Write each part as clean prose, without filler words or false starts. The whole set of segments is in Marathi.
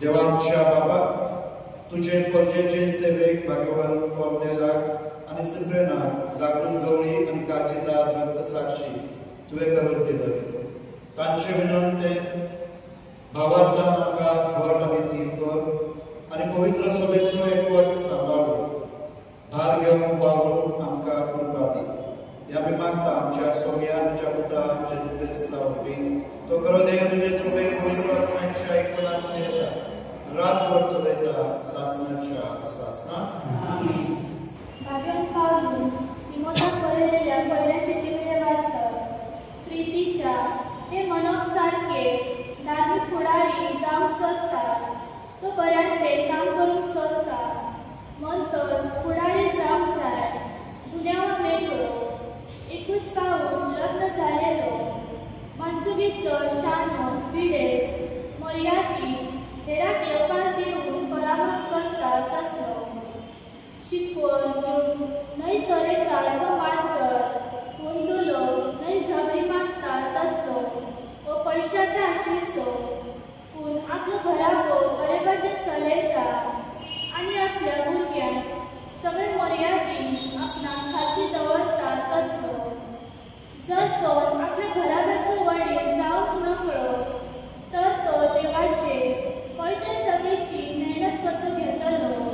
देवांच्या बाबा तुझे पोरजेचे सेवेक भाग्यवान कॉर्नेलाक आणि सिप्रेनाक जागृत गवळी आणि काळजीदार भक्त साक्षी तुवें करून दिले. तांचे विनंते भावार्थान आमकां घट आनी धीर कर आनी पवित्र सभेचो एकवट सांबाळून भार घेवंक वावरून आमकां कृपा दी. ह्या आमी मागता आमच्या सोम्या तुज्या पुत्रा जेजू क्रिस्ता वरवीं तो खरो देव तुजे सभेक पवित्र आत्म्याच्या एकपणाचे राजवट चलयता सासणाच्या सासणा. भाग्यवान पावलू तिमोथाक बरयलेल्या पयल्या चिठ्ठीवेले वाचप. प्रितीच्या हे मनोक सारके धार्मीक फुडारी जावंक सोदतात, तो बऱ्यांतले काम करूंक सोदता. म्हणटच फुडारी जावंक जाय, दुन्यावर मेकळो, एकूच पावून लग्न जालेलो, मनसुबीचो शानो विडेस मर्यादी हेराक येवकार दिवन परामर्श करता तसलो. शिकवण दिवन न्हय सरेकार वा मांडकर गुंतुलो न्हय झगडी मागता तसलो व पयशाच्या आशेचो पूण आपलो घराबो बरे भाशेन चलयता आनी आपल्या भुरग्यांक सगळे मर्यादेन आपणाक खातीर दवरता तसलो. जर तो आपल्या घराब्याचो वडील जावंक नकळो तर तो देवाचे पवित्र सभेची मेहनत कसो घेतलो.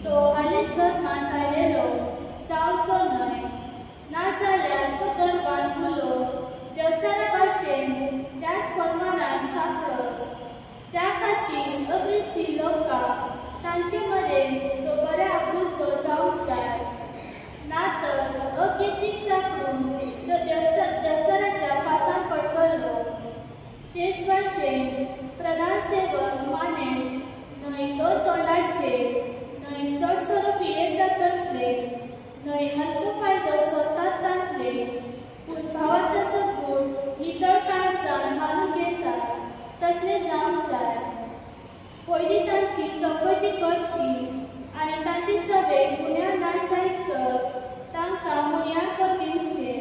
तो हालींच धर्मांत आयलेलो जावचो न्हय, नाजाल्यार तो धर्मान फुलो देवचारा भाशेन त्याच फर्मानाक सांगत. त्या खातीर अक्रिस्ती लोकांक तांचे मदें तो बऱ्या आपणूचो जावंक जाय, ना तर अकिर्तीक सांगून तो देवचाराच्या पासान पडटलो. तेच भाशेन प्रधान सेवक मानेस न्हय दोन तोंडाचे, न्हय चडसरो पियेतात तसले, न्हय हलको फायदो सोदतात तांतले, पूण भावार्थ सगूण नितळ काळजान मानून घेतात तसले जावंक जाय. पयलीं तांची चवकशी करची आनी तांचे सभेक गुन्यांवकार जायत तर तांकां मर्यादपद दिवचे.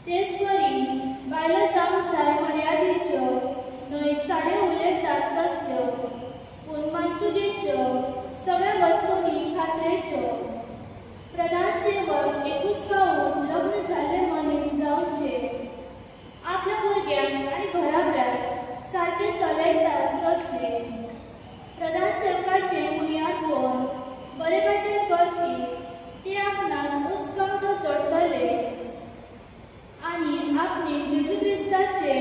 तेच परी बायलो जावंक जाय मर्यादेच्यो, न्हय साडे उलयतात तसल्यो, पूण मनसुबेच्यो, सगळ्या वस्तूंनी खात्रेच्यो. प्रधान सेवक एकूच पावून लग्न जाल्ले मनीस जावचे, आपल्या भुरग्यांक आनी घराब्याक सारके चलयतात तसले. प्रधान सेवकाचे मुनियादपण बरे भाशेन करपी ते आपणाक उस्कावंक जोडटले आनी आपणे जेजू क्रिस्ताचे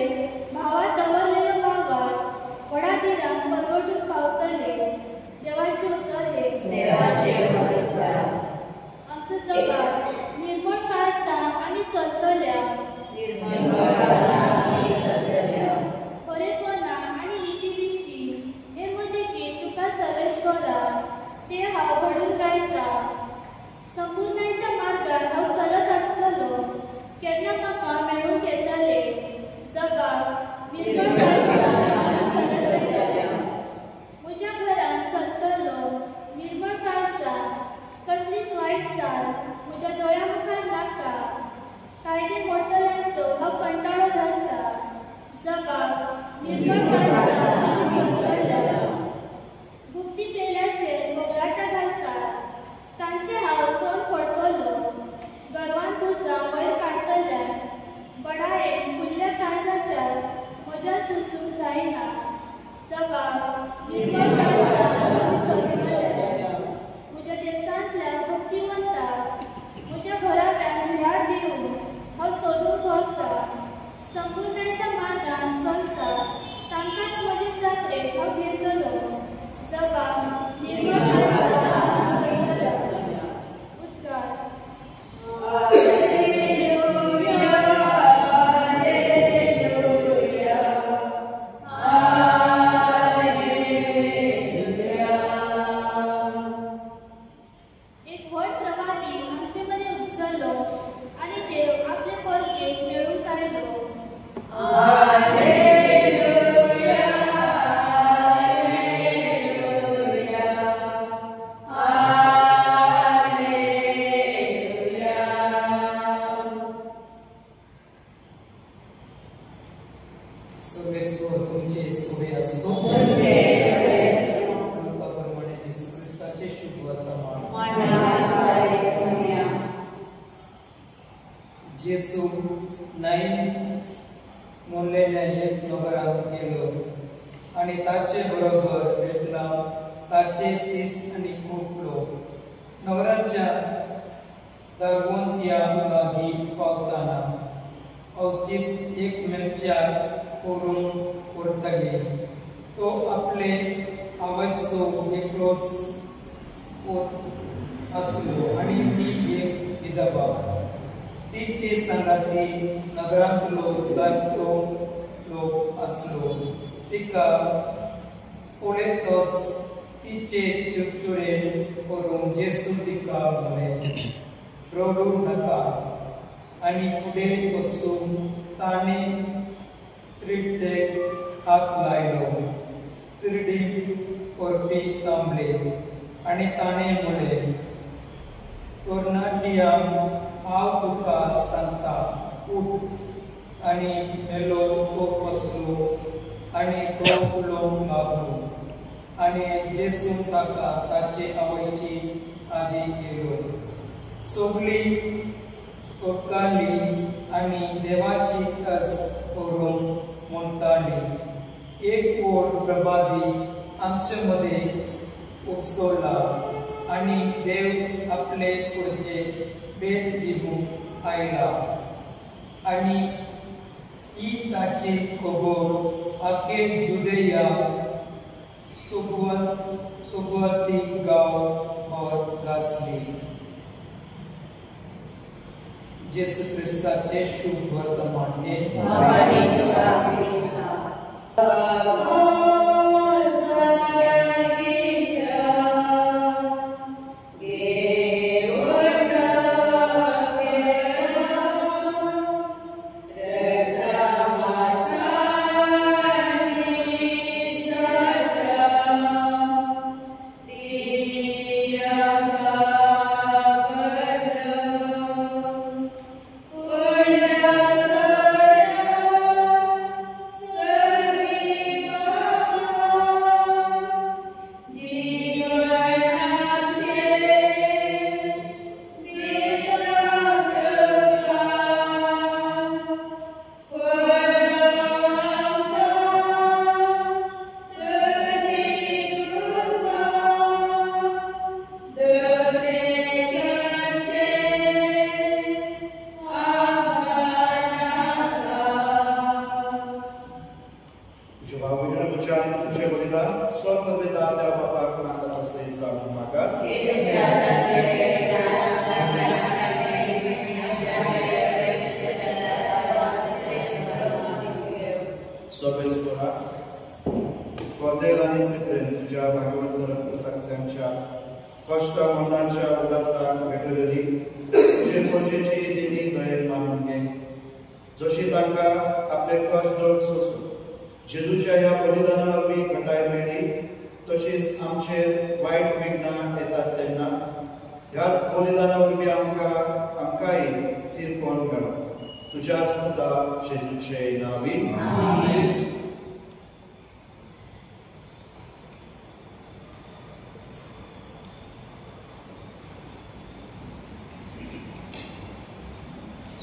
भावार दवरलेलो वावर व्हडा धीरान परगटून पावतले. देवाचे उतर हे. आमचो जगात निर्मळ काळजां आनी चलतल्या बरेपणा आनी निती विशीं हे म्हजे गीत तुका सर्वेस्परान ते हांव घडून गायता. संपूर्णायेच्या मार्गार हांव चलत आसतलो केन्ना म्हाका मेळूंक येतले जगाक निर्मळ म्हज्या घरान चलतलो निर्मळ काळजां. कसलीच वायट चाल म्हज्या दोळ्या मुखार नाका. कायदे मोडटल्यांचो हांव कंटाळो धरता. जगाक निर्मळ काळजां गुप्ती पेल्याचेर बोगलाटा घालतात तांचे हांव तोंड फोडटलो. गर्वान भुजां वयर काडटल्यान बडायेन फुल्ल्या काळजाच्या म्हज्या जेसू नाही मोडलेल्या एक नगरात गेलो आणि ताचे बरोबर भेटला ताचे सीस आणि खूप लोक नगराच्या दारवंत्या लागी पावताना अवचित एक मनशार करून परतले तो आपले आवयचो एकलोच असलो आणि ती एक विधवा तिचे संगाती नगरांतलो जातो लोक असलो तिका पळयतच तिचे चुरचुरे करून जेसू तिका म्हणे रडू नका आणि पुढे वचून ताणे त्रिडेक हात लायलो त्रिडी करपी थांबले आणि ताणे म्हणे तोरणाटिया हांव तुका सांगता उठ आणि मेलो तो बसलो आणि तो उलोवंक लागलो आणि जेसू ताका ताचे आवयची आदी गेलो सोगली तोडकाली आणि देवाची कस करून म्हणटाली एक ओर प्रभादी आमचे मध्ये उपसोला आणि देव आपले पुढचे भेट दिवूंक आयला आणि ही ताची खबर आखे जुदेया सुगवती गांव भर गासली जेसू ख्रिस्ताचे शुभ वर्तमान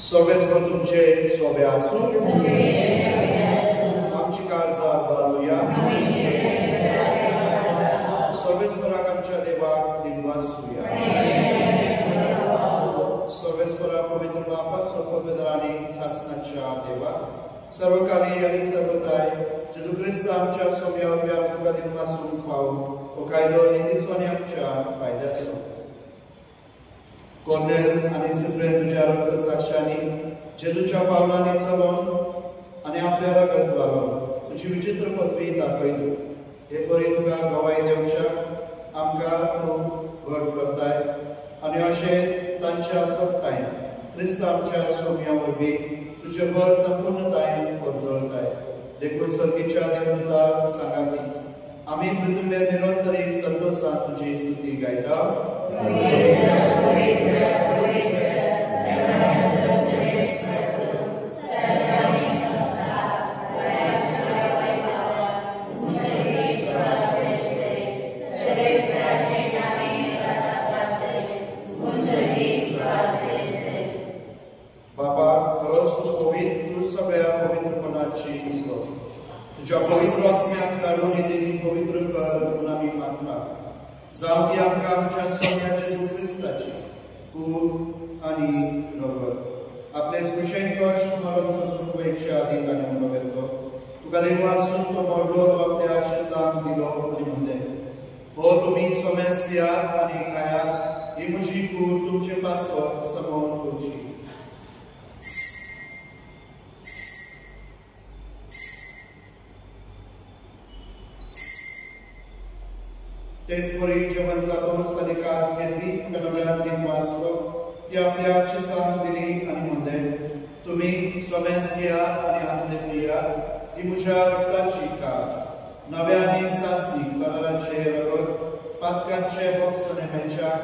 सर्वेस्वर तुमचे सोबे आसूं आमची काळजां घालुया सर्वेस्वराक आमच्या देवाक दिनवासूया सर्वेस्वरा पवित्र बापा सर्वपवित्र आनी सासणाच्या देवा सर्वकाली आनी सर्वदाय जेजू ख्रिस्त आमच्या सोब्या उब्या तुका दिनवासूंक फावो हो कायदो नितीचो आनी आमच्या फायद्याचो कोर्नेल आणि सिप्रेन तुझ्या रक्त साक्षांनी जेजूच्या पावलांनी चलून आणि आपल्या रगत घालून तुझी विचित्र पदवी दाखयली हे बरी तुका गवाही देवशाक आमकां खूब घट करताय आणि अशे तांच्या सत्ताय क्रिस्त आमच्या सोम्या वरवीं तुझे बळ संपूर्णतायेन परजळताय देखून सर्गीच्या देवदूताक सांगाती आमी पृथ्वीले निरंतरी संतोषां तुजी स्तुती गायता तुझ्या पवित्र आत्म्याक धाडून येदेनी पवित्र कर म्हणून आमी मागता जावं ती आमकां आमच्या सोन्याचे जेजू क्रिस्ताची कूड आनी रगत आपले सुशेन कश्ट मरणचो सुखवेच्या आदीक आनी म्हणून घेतलो तुका देव आसून तो मोडलो तो आपल्या आशिसांक दिलो आनी म्हणले हो तुम्ही सोमेस घेयात आनी खायात ही म्हजी कूड तुमचे पासत समावन करची तेच परी जेवण जातो आसतना कास घेतली कलबेलान ती वाचलो ती आपल्या आशिसांक दिली आनी म्हणले तुम्ही सोमेस घेयात आनी हातले पियात ही म्हज्या रक्ताची कास नव्या आनी सासणी कलराचे रगत पातकांचे बॉक्स नेम्याच्या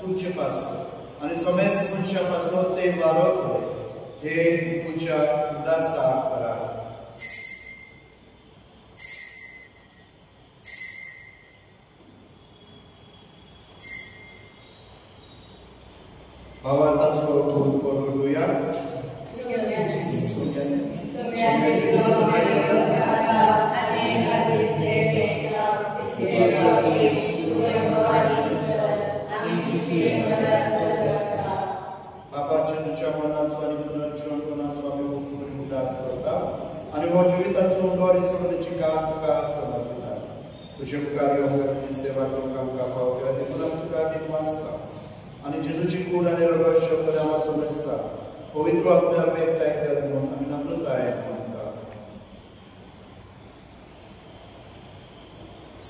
तुमचे पासत आनी सोमेस मनशा पासत ते वारप हे म्हज्या उदासाक करात भावार्थाचो खूब करूया बापाच्या तुझ्या मनाचो आनी पुनर्जीवनाचो आमी खूब उदास करता आनी हो जिविताचो बरी सोडण्याची कास तुका समर्पिता तुझे उपकार तुझी सेवा करूंक आमकां फावो देखून तुका आदीक वाचता आणि जेजूची कूड आणि रगत शब्द आम्हाला समजता पवित्र आत्म्याक एकठांय कर म्हणून आमी नम्रतायेन मागता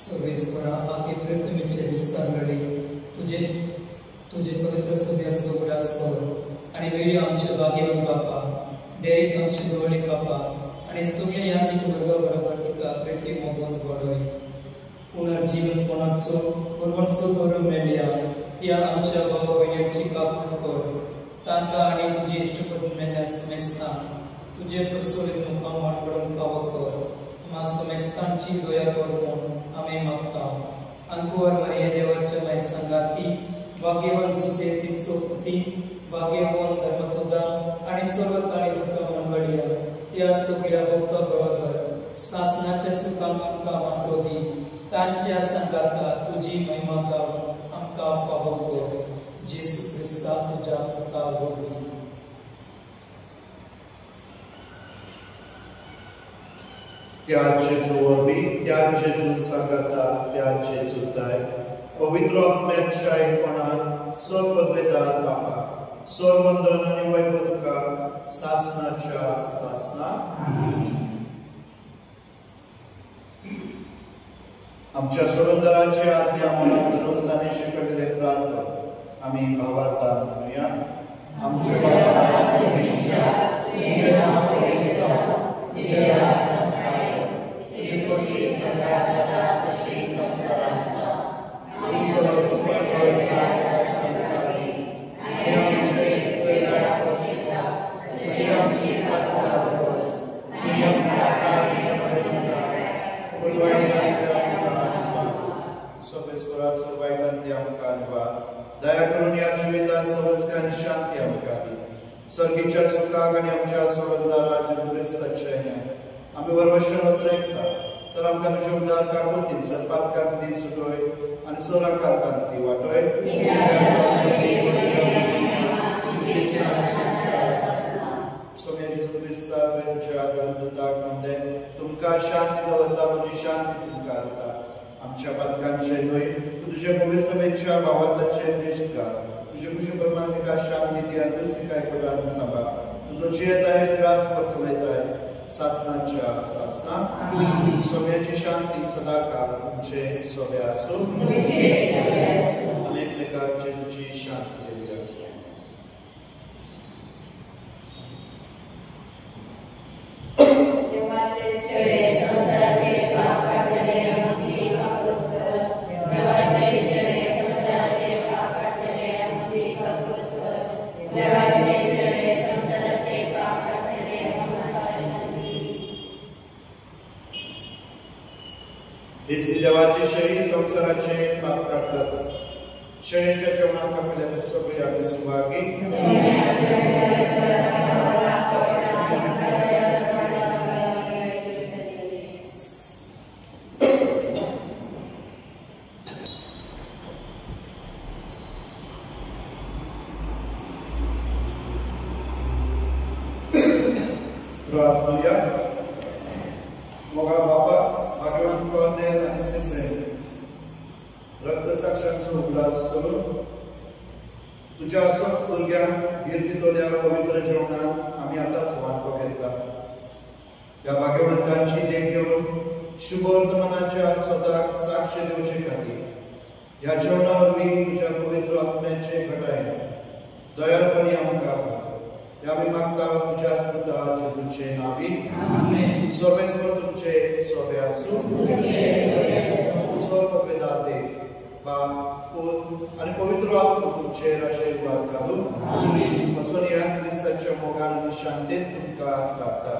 सर्वेस्परा आगे पृथ्वीचे विस्तार घडी तुझे पवित्र सभ्या सोबरास कर आणि वेळी आमचे बागेवन बापा डेरीक आमचे गवळी बापा आणि सगळे यांनीक वर्ग बरोबर तिका प्रिती मोगोन घडोय पुनर्जीवनपणाचो पुरवणसो करून मेलिया त्या आमच्या बाबा भयणीची कापण कर तांकां आनी तुजी इश्टपती मेल्या समेस्तान तुजे प्रसोलीत मुखां मांडून फावो कर मा समेस्तांची दया कर म्हूण आमी मागता अंकुवर मरिये देवाच्या माय संगाती भाग्यवान जुसे तिचो पती भाग्यवान धर्मप्रधान आनी सर्वकाळी तुका मंडळीया त्या सगळ्या भक्ता बरोबर सासनाच्या सुखांक आमकां वांटो दी तांच्या संगाता तुजी महिमा गाव आमकां फावो कर जेसू क्रिस्ता तुज्या पुता वरवीं त्या जेजू वरवीं त्या जेजू सांगाता त्या जेजू दाय पवित्र आत्म्याच्या एकपणान सर्वपदवेदार बापा सर्ववंदन आनी वैभव तुका सासनाच्या सासना आमच्या सुरंदराची आज्ञा मनात धरून ताणे शिकवलेले प्रार्थना आम्ही भावार्थान म्हणूया आमचे बाबा स्वर्गीच्या तुझे नाव पवित्र जावं तुझे राज्य येवं तुझी खुशी सगळ्यात जाता तशी संसारांत जावं आमचो रोजगार पळयता संतांनी आनी आमचे पळयता पक्षिता तशी आमची प्रार्थना रोज आनी आमकां आनी सर्वेश्वरा सर्वायकांती आमकां निवा दया करून या जिवितांत समज आनी शांती आमकां दी सर्गीच्या सुखाक आनी आमच्या सोडवणारा जेजू क्रिस्ताचे आमी वरवशेन उतरयता तर आमकां तुज्या उदार कामतीन सरपातकांती सुटोय आनी सोराकांती वाटोय सोम्या जेजू क्रिस्ता तुज्या आदरदूताक म्हणले तुमकां शांती दवरता म्हजी शांती तुमकां दिता आमच्या पातकांचे न्हय तुझे पवित्र सभेच्या भावार्थाचे दिश्ट घाल तुझे कुशे प्रमाणे तिका शांती दी आनी दुसरीकाय कोटान सांबाळ तुजो जियेताय निराश पर चलयताय सासनाच्या सासना सोम्याची शांती सदाकाळ तुमचे सोबे आसूं आनी एकमेकाक जेजूची शांती देवया देवाचे शरीर संसाराचे पाप करतात शरीराच्या जेवणाक आपल्याला सगळे आमी सुभागी प्रार्थना मोगा बापा भाग्यवान कॉर्नेल आणि सिमरेन रक्तसाक्षांचो उल्हास करून तुझ्या असोत भुरग्यांक धीर दितोल्या पवित्र जेवणात आम्ही आताच वांटो घेतला. या भाग्यवंतांची देण घेऊन शुभ वर्तमानाच्या स्वतःक साक्ष दिवचे खातीर ह्या जेवणावरवी तुझ्या पवित्र आत्म्याचे घटाय दयाळपणी आमकां आम्ही मागता तुझ्याच पुता जेजूचे नावी. आमेन. सर्वेश्वर तुमचे सोबे आसूं. सर्वपिताते बाप पूत आणि पवित्र आत्मा तुमचेर आशीर्वाद घालून वचून ह्या क्रिस्ताच्या मोगान आनी शांतेत तुमकां लागता.